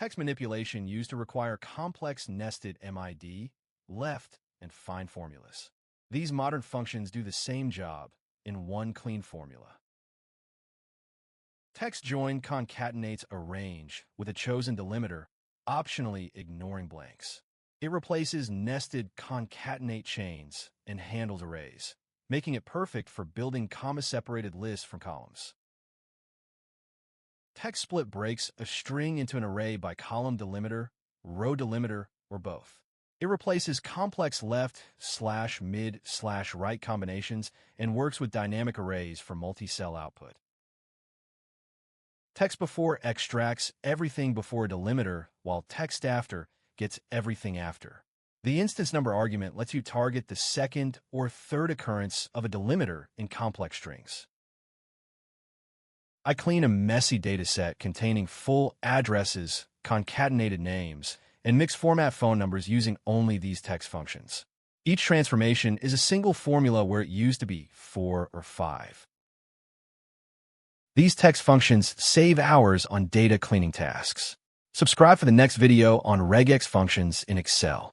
text manipulation used to require complex nested MID, left, and find formulas. These modern functions do the same job in one clean formula. TEXTJOIN concatenates a range with a chosen delimiter, optionally ignoring blanks. It replaces nested concatenate chains and handles arrays, making it perfect for building comma-separated lists from columns. TEXTSPLIT breaks a string into an array by column delimiter, row delimiter, or both. It replaces complex left/mid/right combinations and works with dynamic arrays for multi-cell output. TEXTBEFORE extracts everything before a delimiter, while TEXTAFTER gets everything after. The instance number argument lets you target the second or third occurrence of a delimiter in complex strings. I clean a messy dataset containing full addresses, concatenated names, and mixed format phone numbers using only these text functions. Each transformation is a single formula where it used to be 4 or 5. These text functions save hours on data cleaning tasks. Subscribe for the next video on regex functions in Excel.